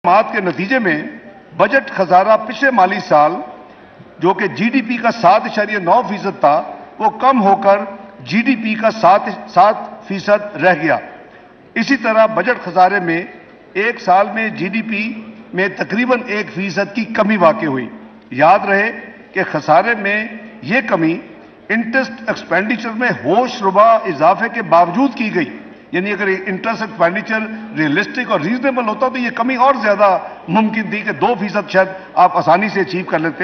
اقدامات کے نتیجے میں بجٹ خسارہ پچھلے مالی سال جو کہ جی ڈی پی کا 7.9% تھا وہ کم ہو کر جی ڈی پی کا 7% رہ گیا۔ اسی طرح بجٹ خسارے میں ایک سال میں جی ڈی پی میں تقریباً 1% کی کمی واقع ہوئی۔ یاد رہے کہ خسارے میں یہ کمی انٹرسٹ ایکسپینڈیچر میں ہوش ربا اضافے کے باوجود کی گئی، یعنی اگر انٹرسٹ ایکسپینڈیچر ریئلسٹک اور ریزنیبل ہوتا تو یہ کمی اور زیادہ ممکن تھی کہ 2% شاید آپ آسانی سے اچیو کر لیتے،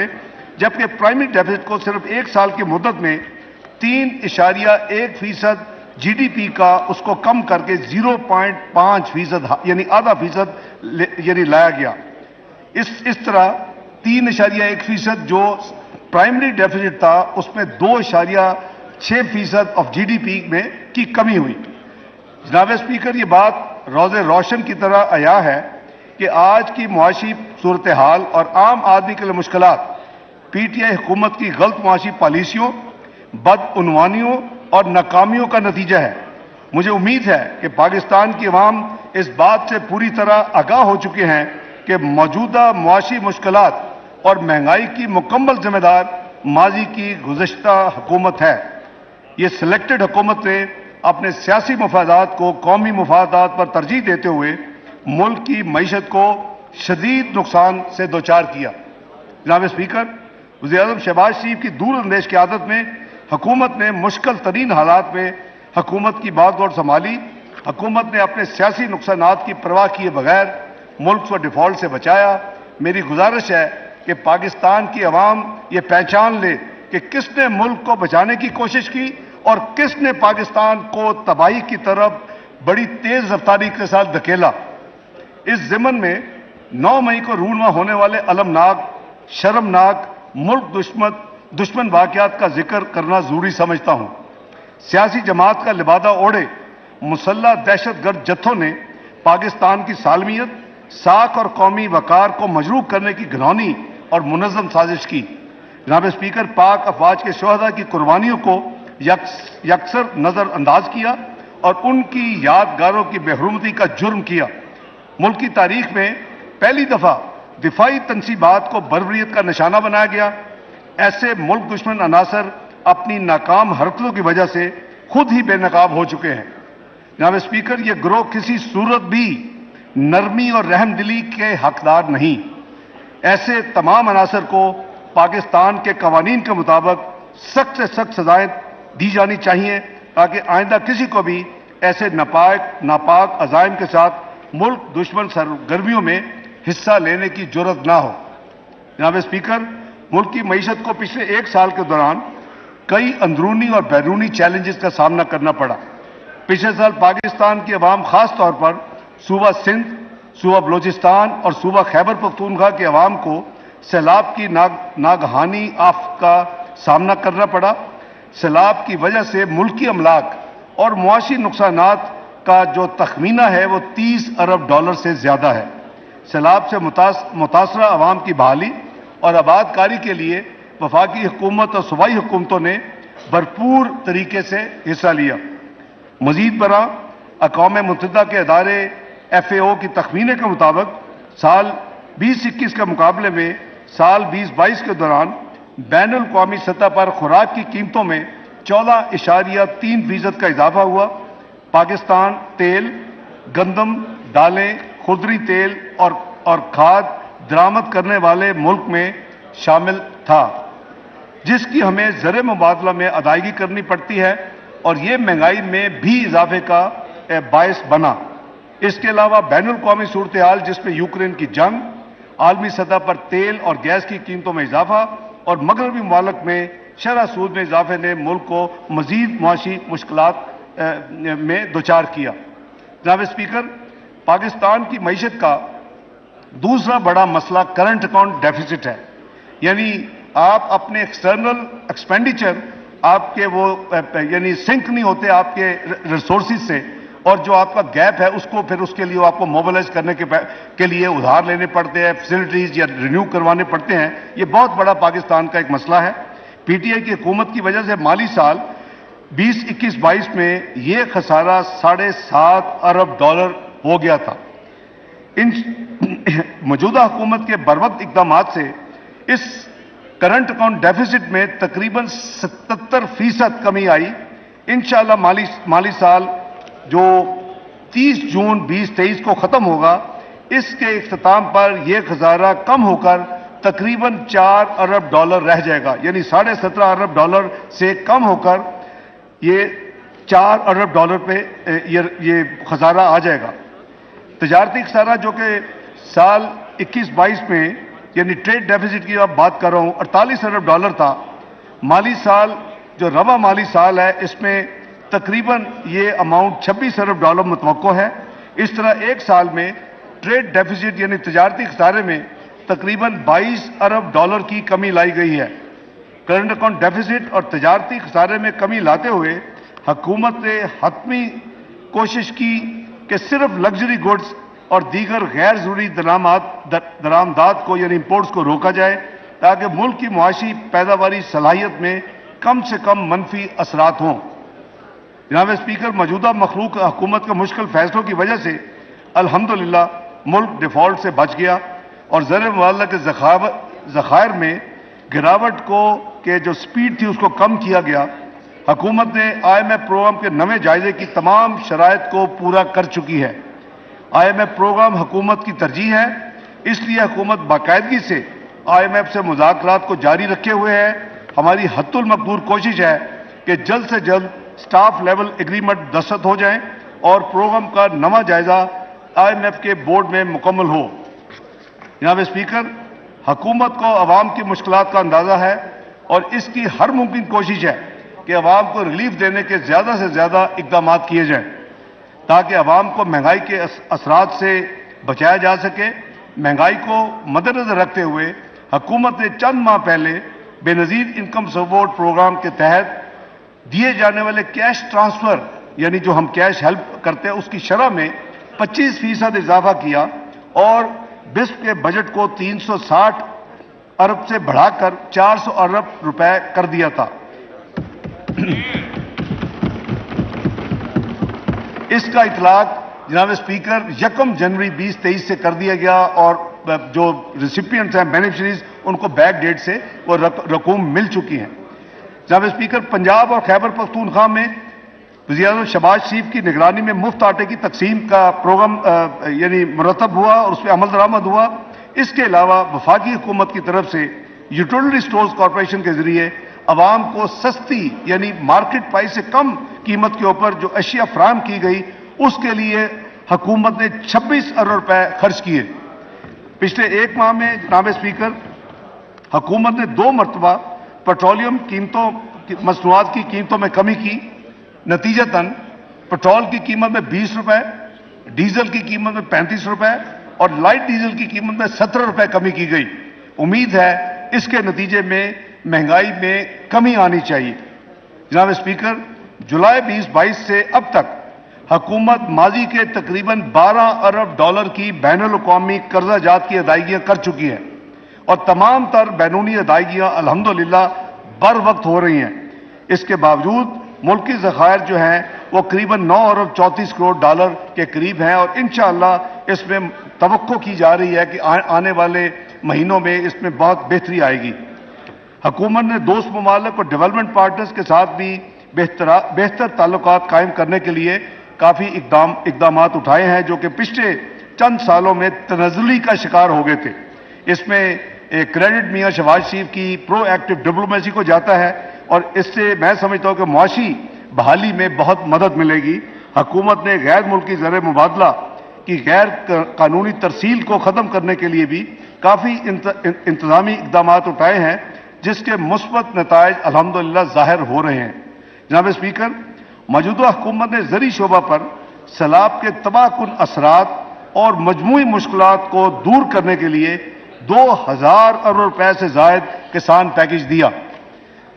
جبکہ پرائمری ڈیفیسٹ کو صرف ایک سال کی مدت میں 3.1% جی ڈی پی کا اس کو کم کر کے 0.5% یعنی ½ یعنی لایا گیا۔ اس طرح 3.1% جو پرائمری ڈیفیسٹ تھا اس میں 2.6% آف جی ڈی پی میں کی کمی ہوئی۔ جناب اسپیکر، یہ بات روز روشن کی طرح عیاں ہے کہ آج کی معاشی صورتحال اور عام آدمی کے لیے مشکلات پی ٹی آئی حکومت کی غلط معاشی پالیسیوں، بدعنوانیوں اور ناکامیوں کا نتیجہ ہے۔ مجھے امید ہے کہ پاکستان کی عوام اس بات سے پوری طرح آگاہ ہو چکے ہیں کہ موجودہ معاشی مشکلات اور مہنگائی کی مکمل ذمہ دار ماضی کی گزشتہ حکومت ہے۔ یہ سلیکٹڈ حکومت نے اپنے سیاسی مفادات کو قومی مفادات پر ترجیح دیتے ہوئے ملک کی معیشت کو شدید نقصان سے دوچار کیا۔ جناب اسپیکر، وزیر اعظم شہباز شریف کی دور اندیش قیادت میں حکومت نے مشکل ترین حالات میں حکومت کی بات دوڑ سنبھالی۔ حکومت نے اپنے سیاسی نقصانات کی پرواہ کیے بغیر ملک کو ڈیفالٹ سے بچایا۔ میری گزارش ہے کہ پاکستان کی عوام یہ پہچان لے کہ کس نے ملک کو بچانے کی کوشش کی اور کس نے پاکستان کو تباہی کی طرف بڑی تیز رفتاری کے ساتھ دھکیلا۔ اس ضمن میں 9 مئی کو رونما ہونے والے المناک، شرمناک، ملک دشمن واقعات کا ذکر کرنا ضروری سمجھتا ہوں۔ سیاسی جماعت کا لبادہ اوڑھے مسلح دہشت گرد جتھوں نے پاکستان کی سالمیت، ساکھ اور قومی وقار کو مجروح کرنے کی گھناؤنی اور منظم سازش کی۔ جناب اسپیکر، پاک افواج کے شہداء کی قربانیوں کو یکسر نظر انداز کیا اور ان کی یادگاروں کی بے حرمتی کا جرم کیا۔ ملک کی تاریخ میں پہلی دفعہ دفاعی تنصیبات کو بربریت کا نشانہ بنایا گیا۔ ایسے ملک دشمن عناصر اپنی ناکام حرکتوں کی وجہ سے خود ہی بے نقاب ہو چکے ہیں۔ جناب اسپیکر، یہ گروہ کسی صورت بھی نرمی اور رحم دلی کے حقدار نہیں۔ ایسے تمام عناصر کو پاکستان کے قوانین کے مطابق سخت سے سخت سزائیں دی جانی چاہیے تاکہ آئندہ کسی کو بھی ایسے ناپاک عزائم کے ساتھ ملک دشمن سرگرمیوں میں حصہ لینے کی جرات نہ ہو۔ جناب اسپیکر، ملک کی معیشت کو پچھلے ایک سال کے دوران کئی اندرونی اور بیرونی چیلنجز کا سامنا کرنا پڑا۔ پچھلے سال پاکستان کی عوام، خاص طور پر صوبہ سندھ، صوبہ بلوچستان اور صوبہ خیبر پختونخوا کے عوام کو سیلاب کی ناگہانی آفت کا سامنا کرنا پڑا۔ سیلاب کی وجہ سے ملکی املاک اور معاشی نقصانات کا جو تخمینہ ہے وہ $30 ارب سے زیادہ ہے۔ سیلاب سے متاثرہ عوام کی بحالی اور آباد کاری کے لیے وفاقی حکومت اور صوبائی حکومتوں نے بھرپور طریقے سے حصہ لیا۔ مزید برآں اقوام متحدہ کے ادارے ایف اے او کی تخمینے کے مطابق سال 2021 کے مقابلے میں سال 2022 کے دوران بین الاقوامی سطح پر خوراک کی قیمتوں میں 14.3% کا اضافہ ہوا۔ پاکستان تیل، گندم، دالیں، خضری تیل اور کھاد درآمد کرنے والے ملک میں شامل تھا، جس کی ہمیں زر مبادلہ میں ادائیگی کرنی پڑتی ہے اور یہ مہنگائی میں بھی اضافے کا باعث بنا۔ اس کے علاوہ بین الاقوامی صورتحال جس میں یوکرین کی جنگ، عالمی سطح پر تیل اور گیس کی قیمتوں میں اضافہ اور مغربی ممالک میں شرح سود میں اضافے نے ملک کو مزید معاشی مشکلات میں دوچار کیا۔ جناب اسپیکر، پاکستان کی معیشت کا دوسرا بڑا مسئلہ کرنٹ اکاؤنٹ ڈیفیسٹ ہے، یعنی آپ اپنے ایکسٹرنل ایکسپینڈیچر آپ کے وہ یعنی سنک نہیں ہوتے آپ کے ریسورسز سے، اور جو آپ کا گیپ ہے اس کو پھر اس کے لیے آپ کو موبلائز کرنے کے لیے ادھار لینے پڑتے ہیں، فیسلٹیز یا رینیو کروانے پڑتے ہیں۔ یہ بہت بڑا پاکستان کا ایک مسئلہ ہے۔ پی ٹی آئی کی حکومت کی وجہ سے مالی سال 2021-22 میں یہ خسارہ $7.5 ارب ہو گیا تھا۔ ان موجودہ حکومت کے بروقت اقدامات سے اس کرنٹ اکاؤنٹ ڈیفیسٹ میں تقریباً 77% کمی آئی. انشاءاللہ مالی سال جو 30 جون 2023 کو ختم ہوگا، اس کے اختتام پر یہ خسارہ کم ہو کر تقریباً $4 ارب رہ جائے گا، یعنی $17.5 ارب سے کم ہو کر یہ $4 ارب پہ یہ خسارہ آ جائے گا. تجارتی خسارہ جو کہ سال 21-22 میں یعنی ٹریڈ ڈیفیسٹ کی اب بات کر رہا ہوں $48 ارب تھا. مالی سال جو رواں مالی سال ہے اس میں تقریباً یہ اماؤنٹ $26 ارب متوقع ہے. اس طرح ایک سال میں ٹریڈ ڈیفیسٹ یعنی تجارتی خسارے میں تقریباً $22 ارب کی کمی لائی گئی ہے. کرنٹ اکاؤنٹ ڈیفیسٹ اور تجارتی خسارے میں کمی لاتے ہوئے حکومت نے حتمی کوشش کی کہ صرف لگژری گڈز اور دیگر غیر ضروری درآمدات کو یعنی امپورٹس کو روکا جائے تاکہ ملک کی معاشی پیداواری صلاحیت میں کم سے کم منفی اثرات ہوں. جناب اسپیکر، موجودہ مخلوق حکومت کے مشکل فیصلوں کی وجہ سے الحمدللہ ملک ڈیفالٹ سے بچ گیا اور زر مبادلہ کے ذخائر میں گراوٹ کے جو سپیڈ تھی اس کو کم کیا گیا. حکومت نے IMF پروگرام کے نویں جائزے کی تمام شرائط کو پورا کر چکی ہے. IMF پروگرام حکومت کی ترجیح ہے، اس لیے حکومت باقاعدگی سے IMF سے مذاکرات کو جاری رکھے ہوئے ہے. ہماری حد المقدور کوشش ہے کہ جلد سے جلد سٹاف لیول ایگریمنٹ دستخط ہو جائیں اور پروگرام کا نواں جائزہ IMF کے بورڈ میں مکمل ہو. جناب اسپیکر، حکومت کو عوام کی مشکلات کا اندازہ ہے اور اس کی ہر ممکن کوشش ہے کہ عوام کو ریلیف دینے کے زیادہ سے زیادہ اقدامات کیے جائیں تاکہ عوام کو مہنگائی کے اثرات سے بچایا جا سکے. مہنگائی کو مدنظر رکھتے ہوئے حکومت نے چند ماہ پہلے بے نظیر انکم سپورٹ پروگرام کے تحت دیے جانے والے کیش ٹرانسفر یعنی جو ہم کیش ہیلپ کرتے ہیں اس کی شرح میں 25% اضافہ کیا اور بسپ کے بجٹ کو 360 ارب سے بڑھا کر 400 ارب روپے کر دیا تھا. اس کا اطلاق جناب اسپیکر 1 جنوری 2023 سے کر دیا گیا اور جو ریسیپینٹس ہیں بینیفیشریز ان کو بیک ڈیٹ سے وہ رقوم مل چکی ہیں. جناب اسپیکر، پنجاب اور خیبر پختونخوا میں وزیر اعظم شہباز شریف کی نگرانی میں مفت آٹے کی تقسیم کا پروگرام یعنی مرتب ہوا اور اس پہ عمل درآمد ہوا. اس کے علاوہ وفاقی حکومت کی طرف سے یوٹیلٹی سٹورز کارپوریشن کے ذریعے عوام کو سستی یعنی مارکیٹ پرائس سے کم قیمت کے اوپر جو اشیاء فراہم کی گئی اس کے لیے حکومت نے 26 ارب روپے خرچ کیے. پچھلے ایک ماہ میں جناب اسپیکر حکومت نے 2 مرتبہ پیٹرولیم مصنوعات کی قیمتوں میں کمی کی. نتیجتاً پیٹرول کی قیمت میں 20 روپے، ڈیزل کی قیمت میں 35 روپے اور لائٹ ڈیزل کی قیمت میں 17 روپے کمی کی گئی. امید ہے اس کے نتیجے میں مہنگائی میں کمی آنی چاہیے. جناب اسپیکر، جولائی 2022 سے اب تک حکومت ماضی کے تقریباً $12 ارب کی بین الاقوامی قرضہ جات کی ادائیگیاں کر چکی ہے اور تمام تر بیرونی ادائیگیاں الحمدللہ بر وقت ہو رہی ہیں. اس کے باوجود ملکی ذخائر جو ہیں وہ قریباً $9 ارب 34 کروڑ کے قریب ہیں اور انشاءاللہ اس میں توقع کی جا رہی ہے کہ آنے والے مہینوں میں اس میں بہت بہتری آئے گی. حکومت نے دوست ممالک اور ڈیولپمنٹ پارٹنرز کے ساتھ بھی بہتر تعلقات قائم کرنے کے لیے کافی اقدامات اٹھائے ہیں جو کہ پچھلے چند سالوں میں تنزلی کا شکار ہو گئے تھے. اس میں کریڈٹ میاں شہباز شریف کی پرو ایکٹیو ڈپلومیسی کو جاتا ہے اور اس سے میں سمجھتا ہوں کہ معاشی بحالی میں بہت مدد ملے گی. حکومت نے غیر ملکی زر مبادلہ کی غیر قانونی ترسیل کو ختم کرنے کے لیے بھی کافی انتظامی اقدامات اٹھائے ہیں جس کے مثبت نتائج الحمدللہ ظاہر ہو رہے ہیں. جناب اسپیکر، موجودہ حکومت نے زرعی شعبہ پر سیلاب کے تباہ کن اثرات اور مجموعی مشکلات کو دور کرنے کے لیے 2000 ارب روپے سے زائد کسان پیکج دیا.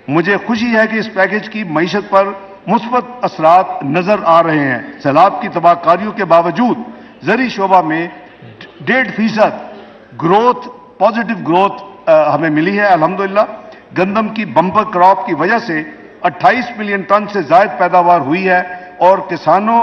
مجھے خوشی ہے کہ اس پیکج کی معیشت پر مثبت اثرات نظر آ رہے ہیں. سیلاب کی تباہ کاریوں کے باوجود زرعی شعبہ میں 1.5% گروتھ پازیٹیو گروتھ ہمیں ملی ہے الحمدللہ. گندم کی بمپر کراپ کی وجہ سے 28 ملین ٹن سے زائد پیداوار ہوئی ہے اور کسانوں